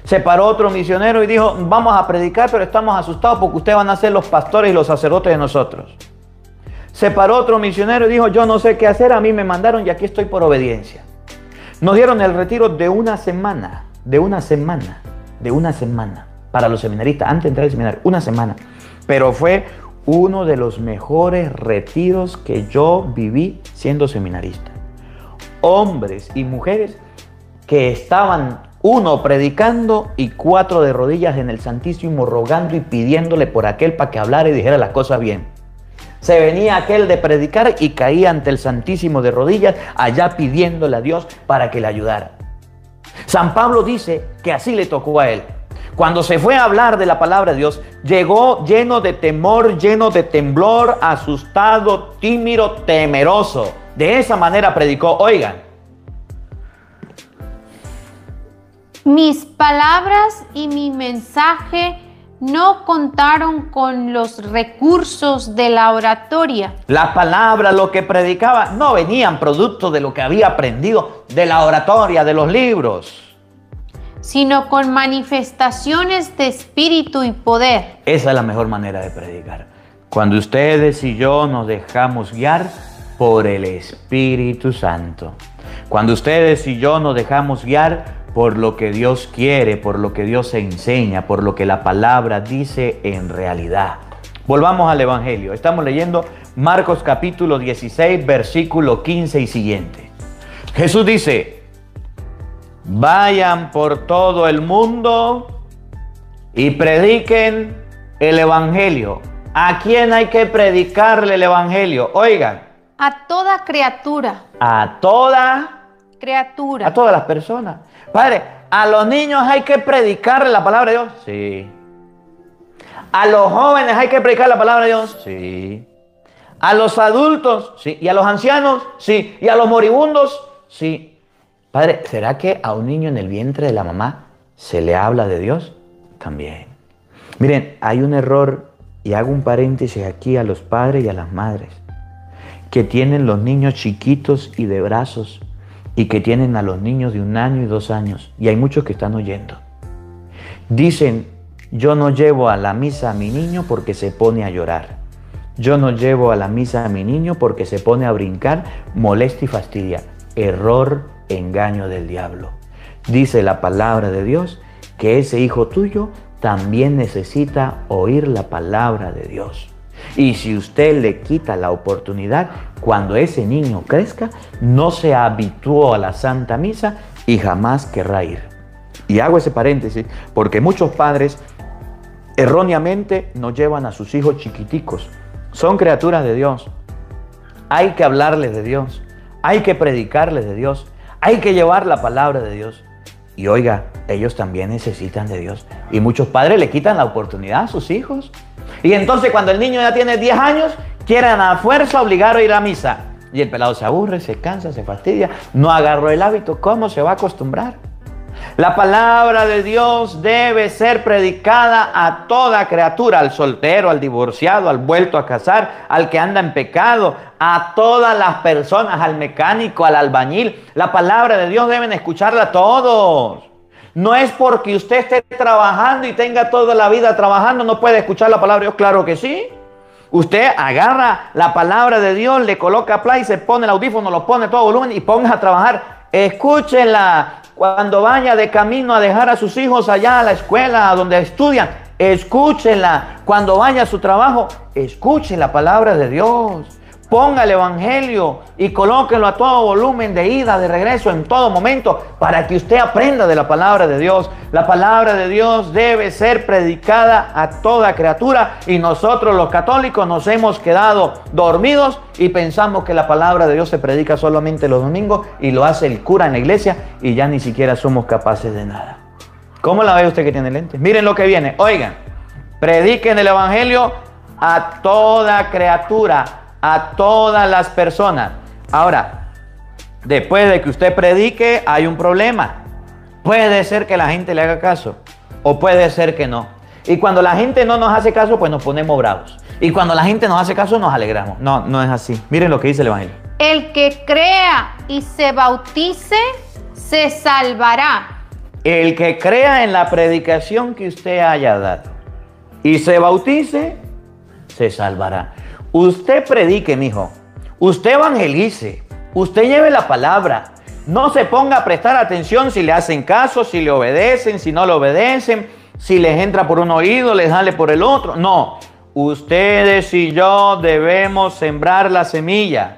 Se paró otro misionero y dijo, vamos a predicar, pero estamos asustados porque ustedes van a ser los pastores y los sacerdotes de nosotros. Se paró otro misionero y dijo, yo no sé qué hacer, a mí me mandaron y aquí estoy por obediencia. Nos dieron el retiro de una semana, para los seminaristas, antes de entrar al seminario, una semana. Pero fue uno de los mejores retiros que yo viví siendo seminarista. Hombres y mujeres que estaban, uno predicando y 4 de rodillas en el Santísimo rogando y pidiéndole por aquel para que hablara y dijera las cosas bien. Se venía aquel de predicar y caía ante el Santísimo de rodillas, allá pidiéndole a Dios para que le ayudara. San Pablo dice que así le tocó a él. Cuando se fue a hablar de la palabra de Dios, llegó lleno de temor, lleno de temblor, asustado, tímido, temeroso. De esa manera predicó. Oigan. Mis palabras y mi mensaje no contaron con los recursos de la oratoria. Las palabras, lo que predicaba, no venían producto de lo que había aprendido de la oratoria, de los libros, sino con manifestaciones de espíritu y poder. Esa es la mejor manera de predicar. Cuando ustedes y yo nos dejamos guiar por el Espíritu Santo. Cuando ustedes y yo nos dejamos guiar por lo que Dios quiere, por lo que Dios enseña, por lo que la palabra dice en realidad. Volvamos al Evangelio. Estamos leyendo Marcos capítulo 16, versículo 15 y siguiente. Jesús dice, vayan por todo el mundo y prediquen el Evangelio. ¿A quién hay que predicarle el Evangelio? Oigan. A toda criatura. A toda criatura. A todas las personas. Padre, ¿a los niños hay que predicarle la palabra de Dios? Sí. ¿A los jóvenes hay que predicar la palabra de Dios? Sí. ¿A los adultos? Sí. ¿Y a los ancianos? Sí. ¿Y a los moribundos? Sí. Padre, ¿será que a un niño en el vientre de la mamá se le habla de Dios? También. Miren, hay un error Y hago un paréntesis aquí a los padres y a las madres que tienen los niños chiquitos y de brazos y que tienen a los niños de 1 año y 2 años. Y hay muchos que están oyendo. Dicen, yo no llevo a la misa a mi niño porque se pone a llorar. Yo no llevo a la misa a mi niño porque se pone a brincar, molesta y fastidia. Error, engaño del diablo. Dice la palabra de Dios que ese hijo tuyo también necesita oír la palabra de Dios. Y si usted le quita la oportunidad, cuando ese niño crezca, no se habituó a la Santa Misa y jamás querrá ir. Y hago ese paréntesis porque muchos padres erróneamente no llevan a sus hijos chiquiticos. Son criaturas de Dios. Hay que hablarles de Dios. Hay que predicarles de Dios. Hay que llevar la palabra de Dios. Y oiga, ellos también necesitan de Dios. Y muchos padres le quitan la oportunidad a sus hijos. Y entonces cuando el niño ya tiene 10 años, quieren a fuerza obligar a ir a misa. Y el pelado se aburre, se cansa, se fastidia. No agarró el hábito. ¿Cómo se va a acostumbrar? La palabra de Dios debe ser predicada a toda criatura, al soltero, al divorciado, al vuelto a casar, al que anda en pecado, a todas las personas, al mecánico, al albañil. La palabra de Dios deben escucharla todos. No es porque usted esté trabajando y tenga toda la vida trabajando, no puede escuchar la palabra de Dios. Claro que sí. Usted agarra la palabra de Dios, le coloca play, se pone el audífono, lo pone a todo volumen y ponga a trabajar. Escúchenla. Cuando vaya de camino a dejar a sus hijos allá a la escuela, donde estudian, escúchenla. Cuando vaya a su trabajo, escuche la palabra de Dios. Ponga el evangelio y colóquenlo a todo volumen, de ida, de regreso, en todo momento, para que usted aprenda de la palabra de Dios. La palabra de Dios debe ser predicada a toda criatura y nosotros los católicos nos hemos quedado dormidos y pensamos que la palabra de Dios se predica solamente los domingos y lo hace el cura en la iglesia y ya ni siquiera somos capaces de nada. ¿Cómo la ve usted que tiene lentes? Miren lo que viene. Oigan, prediquen el evangelio a toda criatura, a todas las personas. Ahora, después de que usted predique, hay un problema. Puede ser que la gente le haga caso o puede ser que no. Y cuando la gente no nos hace caso, pues nos ponemos bravos. Y cuando la gente nos hace caso, nos alegramos. No, no es así. Miren lo que dice el evangelio. El que crea y se bautice, se salvará. El que crea en la predicación que usted haya dado y se bautice, se salvará. Usted predique, mijo. Usted evangelice. Usted lleve la palabra. No se ponga a prestar atención si le hacen caso, si le obedecen, si no le obedecen, si les entra por un oído, les sale por el otro. No. Ustedes y yo debemos sembrar la semilla.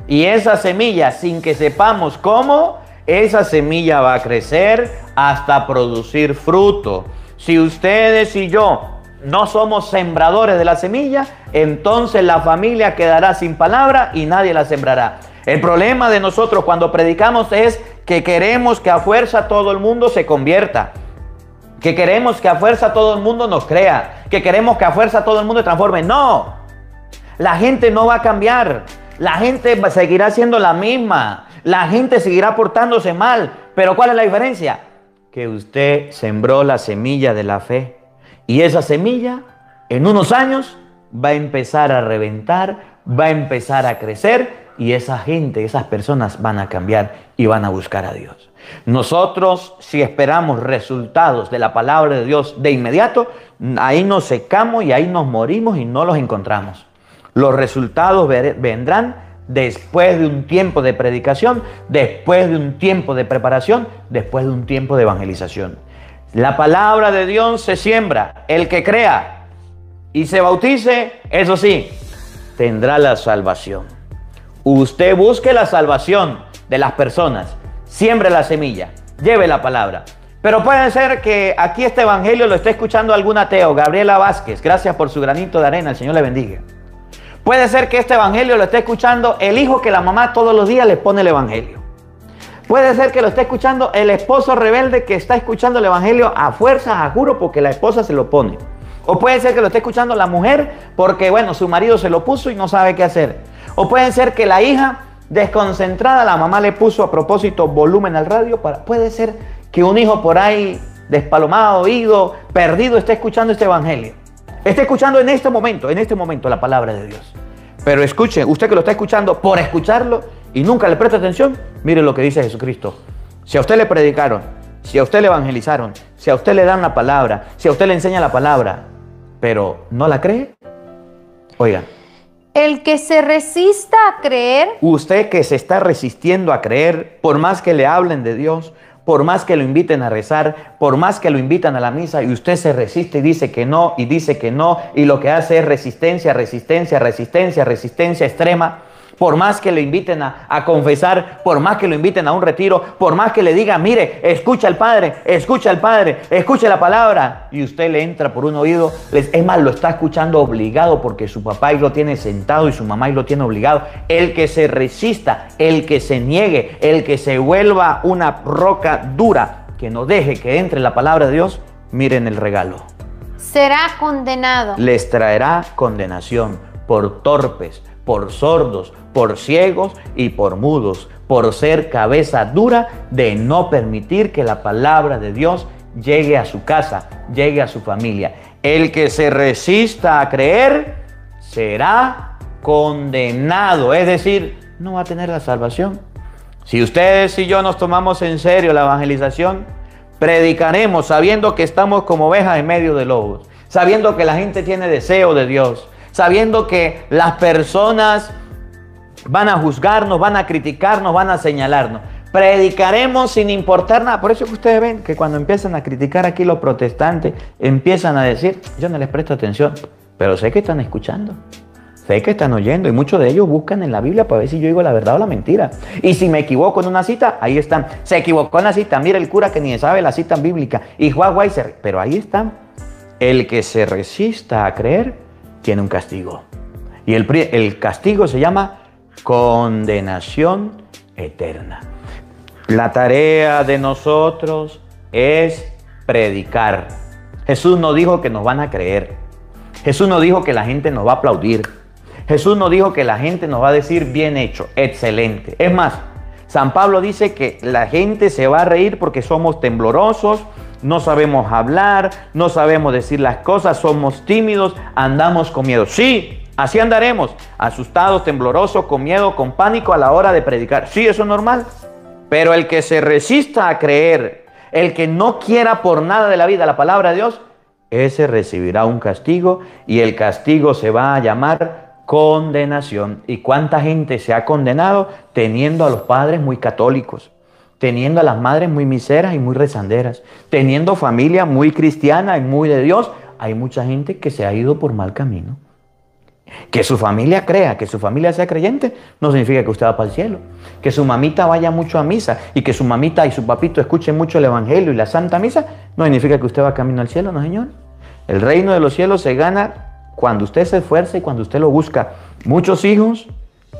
Y esa semilla, sin que sepamos cómo, esa semilla va a crecer hasta producir fruto. Si ustedes y yo no somos sembradores de la semilla, entonces la familia quedará sin palabra y nadie la sembrará. El problema de nosotros cuando predicamos es que queremos que a fuerza todo el mundo se convierta, que queremos que a fuerza todo el mundo nos crea, que queremos que a fuerza todo el mundo se transforme. No, la gente no va a cambiar, la gente seguirá siendo la misma, la gente seguirá portándose mal. Pero ¿cuál es la diferencia? Que usted sembró la semilla de la fe. Y esa semilla, en unos años, va a empezar a reventar, va a empezar a crecer y esa gente, esas personas van a cambiar y van a buscar a Dios. Nosotros, si esperamos resultados de la palabra de Dios de inmediato, ahí nos secamos y ahí nos morimos y no los encontramos. Los resultados vendrán después de un tiempo de predicación, después de un tiempo de preparación, después de un tiempo de evangelización. La palabra de Dios se siembra. El que crea y se bautice, eso sí, tendrá la salvación. Usted busque la salvación de las personas, siembre la semilla, lleve la palabra. Pero puede ser que aquí este evangelio lo esté escuchando algún ateo. Gabriela Vázquez, gracias por su granito de arena, el Señor le bendiga. Puede ser que este evangelio lo esté escuchando el hijo que la mamá todos los días le pone el evangelio. Puede ser que lo esté escuchando el esposo rebelde que está escuchando el evangelio a fuerzas, a juro, porque la esposa se lo pone. O puede ser que lo esté escuchando la mujer porque, bueno, su marido se lo puso y no sabe qué hacer. O puede ser que la hija desconcentrada, la mamá le puso a propósito volumen al radio. Puede ser que un hijo por ahí despalomado, oído, perdido, esté escuchando este evangelio. Está escuchando en este momento la palabra de Dios. Pero escuche, usted que lo está escuchando por escucharlo y nunca le presta atención, mire lo que dice Jesucristo. Si a usted le predicaron, si a usted le evangelizaron, si a usted le dan la palabra, si a usted le enseña la palabra, pero no la cree, oigan. El que se resista a creer. Usted que se está resistiendo a creer, por más que le hablen de Dios, por más que lo inviten a rezar, por más que lo invitan a la misa y usted se resiste y dice que no, y dice que no, y lo que hace es resistencia, resistencia, resistencia, resistencia extrema. Por más que lo inviten a confesar, por más que lo inviten a un retiro, por más que le digan, mire, escucha al Padre, escuche la palabra, y usted le entra por un oído, es más, lo está escuchando obligado porque su papá ahí lo tiene sentado y su mamá ahí lo tiene obligado. El que se resista, el que se niegue, el que se vuelva una roca dura, que no deje que entre la palabra de Dios, miren el regalo. Será condenado. Les traerá condenación por torpes, por sordos, por ciegos y por mudos, por ser cabeza dura de no permitir que la palabra de Dios llegue a su casa, llegue a su familia. El que se resista a creer será condenado, es decir, no va a tener la salvación. Si ustedes y yo nos tomamos en serio la evangelización, predicaremos sabiendo que estamos como ovejas en medio de lobos, sabiendo que la gente tiene deseo de Dios, sabiendo que las personas van a juzgarnos, van a criticarnos, van a señalarnos. Predicaremos sin importar nada. Por eso que ustedes ven que cuando empiezan a criticar aquí los protestantes, empiezan a decir, yo no les presto atención, pero sé que están escuchando, sé que están oyendo, y muchos de ellos buscan en la Biblia para ver si yo digo la verdad o la mentira. Y si me equivoco en una cita, ahí están. Se equivocó en la cita, mira el cura que ni sabe la cita bíblica, y Juan Weiser, pero ahí están. El que se resista a creer tiene un castigo. Y el castigo se llama condenación eterna. La tarea de nosotros es predicar. Jesús no dijo que nos van a creer. Jesús no dijo que la gente nos va a aplaudir. Jesús no dijo que la gente nos va a decir bien hecho, excelente. Es más, San Pablo dice que la gente se va a reír porque somos temblorosos, no sabemos hablar, no sabemos decir las cosas, somos tímidos, andamos con miedo. Sí, así andaremos, asustados, temblorosos, con miedo, con pánico a la hora de predicar. Sí, eso es normal. Pero el que se resista a creer, el que no quiera por nada de la vida la palabra de Dios, ese recibirá un castigo, y el castigo se va a llamar condenación. ¿Y cuánta gente se ha condenado teniendo a los padres muy católicos, teniendo a las madres muy miseras y muy rezanderas, teniendo familia muy cristiana y muy de Dios? Hay mucha gente que se ha ido por mal camino. Que su familia crea, que su familia sea creyente, no significa que usted va para el cielo. Que su mamita vaya mucho a misa y que su mamita y su papito escuchen mucho el evangelio y la santa misa, no significa que usted va camino al cielo, no señor. El reino de los cielos se gana cuando usted se esfuerza y cuando usted lo busca. Muchos hijos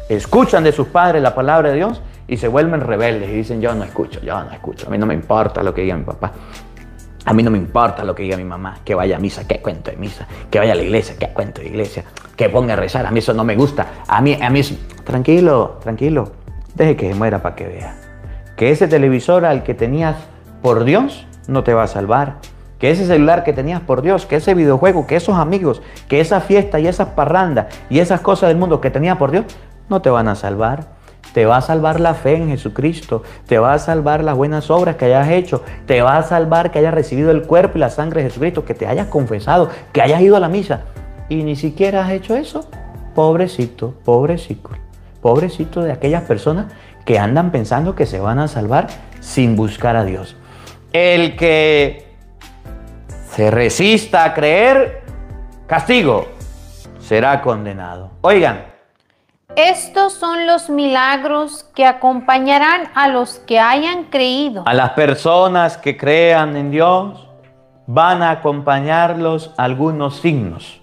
escuchan de sus padres la palabra de Dios y se vuelven rebeldes y dicen, yo no escucho, a mí no me importa lo que diga mi papá, a mí no me importa lo que diga mi mamá, que vaya a misa, qué cuento de misa, que vaya a la iglesia, qué cuento de iglesia, que ponga a rezar, a mí eso no me gusta, a mí eso... Tranquilo, deje que se muera para que vea que ese televisor al que tenías por Dios no te va a salvar, que ese celular que tenías por Dios, que ese videojuego, que esos amigos, que esa fiesta y esas parrandas y esas cosas del mundo que tenías por Dios no te van a salvar. Te va a salvar la fe en Jesucristo, te va a salvar las buenas obras que hayas hecho, te va a salvar que hayas recibido el cuerpo y la sangre de Jesucristo, que te hayas confesado, que hayas ido a la misa y ni siquiera has hecho eso. Pobrecito, pobrecito de aquellas personas que andan pensando que se van a salvar sin buscar a Dios. El que se resista a creer, castigo, será condenado. Oigan, estos son los milagros que acompañarán a los que hayan creído. a las personas que crean en Dios van a acompañarlos algunos signos.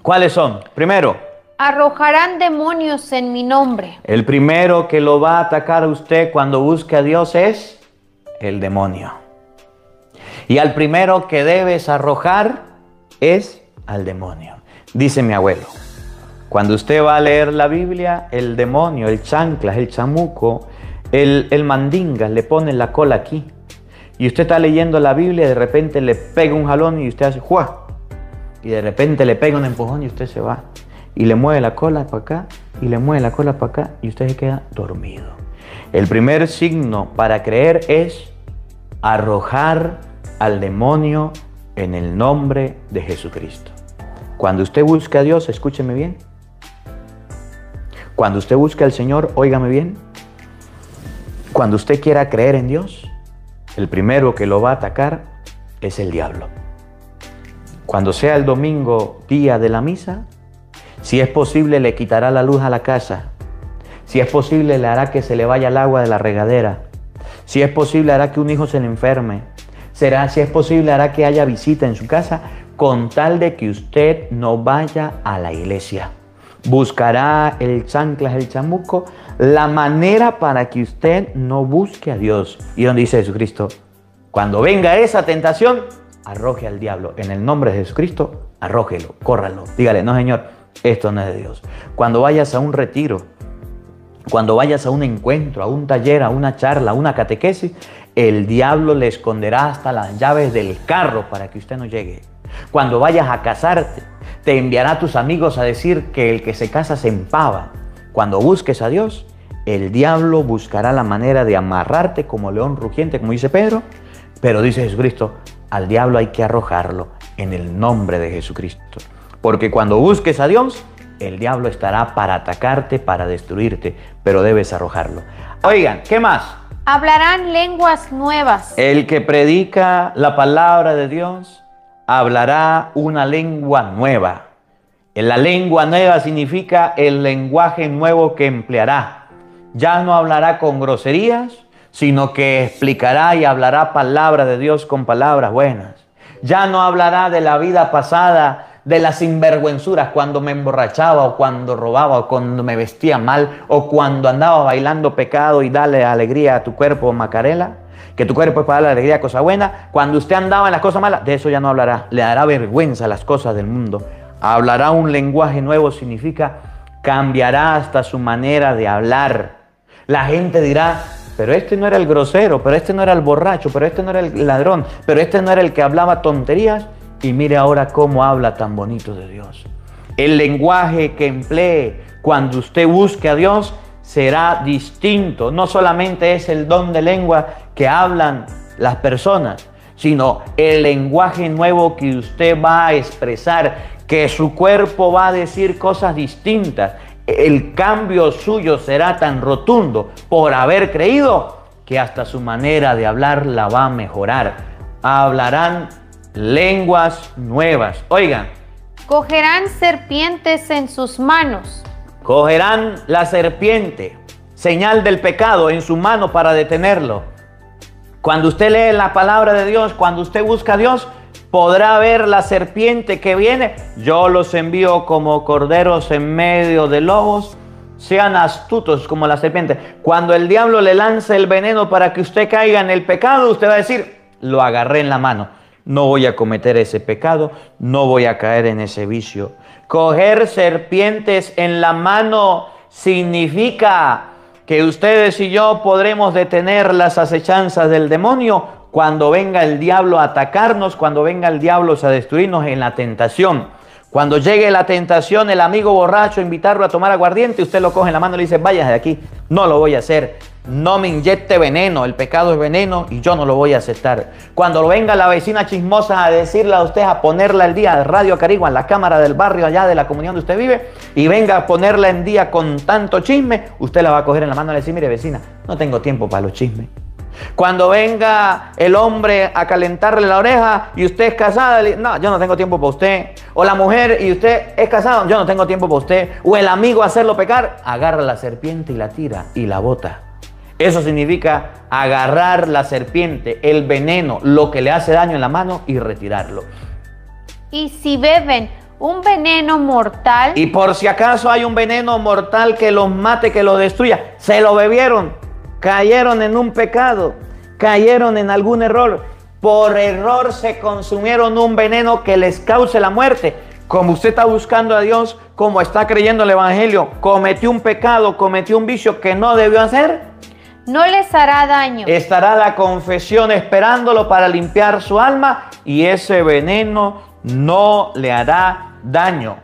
¿Cuáles son? Primero, Arrojarán demonios en mi nombre. el primero que lo va a atacar a usted cuando busque a Dios es el demonio. Y al primero que debes arrojar es al demonio. Dice mi abuelo, cuando usted va a leer la Biblia, el demonio, el chanclas, el chamuco, el mandinga le pone la cola aquí. Y usted está leyendo la Biblia y de repente le pega un jalón y usted hace ¡juá! y de repente le pega un empujón y usted se va. Y le mueve la cola para acá y le mueve la cola para acá y usted se queda dormido. El primer signo para creer es arrojar al demonio en el nombre de Jesucristo. Cuando usted busca a Dios, escúcheme bien. Cuando usted busca al Señor, óigame bien. Cuando usted quiera creer en Dios, el primero que lo va a atacar es el diablo. Cuando sea el domingo, día de la misa, si es posible, le quitará la luz a la casa. Si es posible, le hará que se le vaya el agua de la regadera. Si es posible, hará que un hijo se le enferme. Si es posible, hará que haya visita en su casa, con tal de que usted no vaya a la iglesia. Buscará el chanclas, el chamuco, la manera para que usted no busque a Dios. Y donde dice Jesucristo, cuando venga esa tentación, arroje al diablo. En el nombre de Jesucristo, arrójelo, córralo. Dígale, no Señor, esto no es de Dios. Cuando vayas a un retiro, cuando vayas a un encuentro, a un taller, a una charla, a una catequesis, el diablo le esconderá hasta las llaves del carro para que usted no llegue. Cuando vayas a casarte, te enviará a tus amigos a decir que el que se casa se empava. Cuando busques a Dios, el diablo buscará la manera de amarrarte como león rugiente, como dice Pedro, pero dice Jesucristo, al diablo hay que arrojarlo en el nombre de Jesucristo. Porque cuando busques a Dios, el diablo estará para atacarte, para destruirte, pero debes arrojarlo. Oigan, ¿qué más? Hablarán lenguas nuevas. El que predica la palabra de Dios hablará una lengua nueva. La lengua nueva significa el lenguaje nuevo que empleará. Ya no hablará con groserías, sino que explicará y hablará palabra de Dios con palabras buenas. Ya no hablará de la vida pasada, de las sinvergüenzuras, cuando me emborrachaba o cuando robaba o cuando me vestía mal o cuando andaba bailando pecado y dale alegría a tu cuerpo, Macarela, que tu cuerpo es para darle alegría a cosas buenas. Cuando usted andaba en las cosas malas, de eso ya no hablará, le dará vergüenza a las cosas del mundo. Hablará un lenguaje nuevo, significa cambiará hasta su manera de hablar. La gente dirá, pero este no era el grosero, pero este no era el borracho, pero este no era el ladrón, pero este no era el que hablaba tonterías. Y mire ahora cómo habla tan bonito de Dios. El lenguaje que emplee cuando usted busque a Dios será distinto. No solamente es el don de lengua que hablan las personas, sino el lenguaje nuevo que usted va a expresar, que su cuerpo va a decir cosas distintas. El cambio suyo será tan rotundo por haber creído que hasta su manera de hablar la va a mejorar. Hablarán lenguas nuevas. Oigan. Cogerán serpientes en sus manos. Cogerán la serpiente, señal del pecado, en su mano para detenerlo. Cuando usted lee la palabra de Dios, cuando usted busca a Dios, podrá ver la serpiente que viene. Yo los envío como corderos en medio de lobos. Sean astutos como la serpiente. Cuando el diablo le lance el veneno para que usted caiga en el pecado, usted va a decir, lo agarré en la mano. No voy a cometer ese pecado, no voy a caer en ese vicio. Coger serpientes en la mano significa que ustedes y yo podremos detener las acechanzas del demonio cuando venga el diablo a atacarnos, cuando venga el diablo a destruirnos en la tentación. Cuando llegue la tentación, el amigo borracho, invitarlo a tomar aguardiente, usted lo coge en la mano y le dice, vaya de aquí, no lo voy a hacer. No me inyecte veneno, el pecado es veneno y yo no lo voy a aceptar. Cuando venga la vecina chismosa a decirle a usted, a ponerla al día de Radio Carigua, en la cámara del barrio allá de la comunidad donde usted vive, y venga a ponerla en día con tanto chisme, usted la va a coger en la mano y le decir, mire vecina, no tengo tiempo para los chismes. Cuando venga el hombre a calentarle la oreja y usted es casada, no, yo no tengo tiempo para usted. O la mujer y usted es casado, yo no tengo tiempo para usted. O el amigo a hacerlo pecar, agarra la serpiente y la tira y la bota. Eso significa agarrar la serpiente, el veneno, lo que le hace daño en la mano y retirarlo. Y si beben un veneno mortal. Y por si acaso hay un veneno mortal que los mate, que los destruya, se lo bebieron, cayeron en un pecado, cayeron en algún error. Por error se consumieron un veneno que les cause la muerte. Como usted está buscando a Dios, como está creyendo el Evangelio, cometió un pecado, cometió un vicio que no debió hacer. No les hará daño. Estará la confesión esperándolo para limpiar su alma y ese veneno no le hará daño.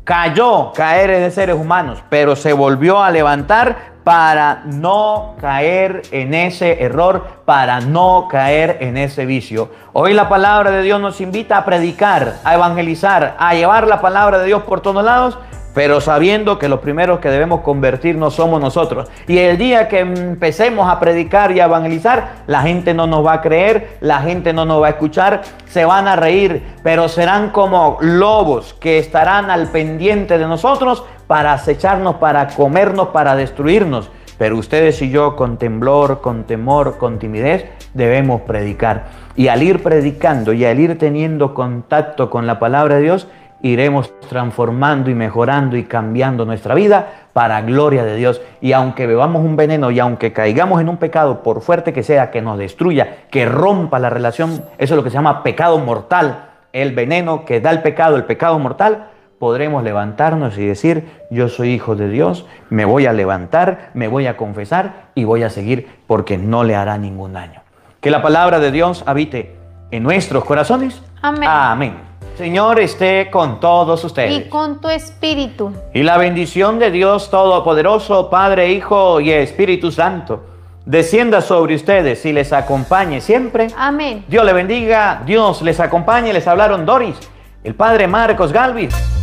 Cayó, caer de seres humanos, pero se volvió a levantar para no caer en ese error, para no caer en ese vicio. Hoy la palabra de Dios nos invita a predicar, a evangelizar, a llevar la palabra de Dios por todos lados, pero sabiendo que los primeros que debemos convertirnos somos nosotros. Y el día que empecemos a predicar y a evangelizar, la gente no nos va a creer, la gente no nos va a escuchar, se van a reír, pero serán como lobos que estarán al pendiente de nosotros para acecharnos, para comernos, para destruirnos. Pero ustedes y yo, con temblor, con temor, con timidez, debemos predicar. Y al ir predicando y al ir teniendo contacto con la palabra de Dios, iremos transformando y mejorando y cambiando nuestra vida para gloria de Dios. Y aunque bebamos un veneno y aunque caigamos en un pecado, por fuerte que sea, que nos destruya, que rompa la relación, eso es lo que se llama pecado mortal, el veneno que da el pecado mortal, podremos levantarnos y decir: yo soy hijo de Dios, me voy a levantar, me voy a confesar y voy a seguir, porque no le hará ningún daño. Que la palabra de Dios habite en nuestros corazones. Amén. Amén. Señor esté con todos ustedes. Y con tu espíritu. Y la bendición de Dios Todopoderoso, Padre, Hijo y Espíritu Santo, descienda sobre ustedes y les acompañe siempre. Amén. Dios le bendiga, Dios les acompañe. Les hablaron Doris, el Padre Marcos Galvis.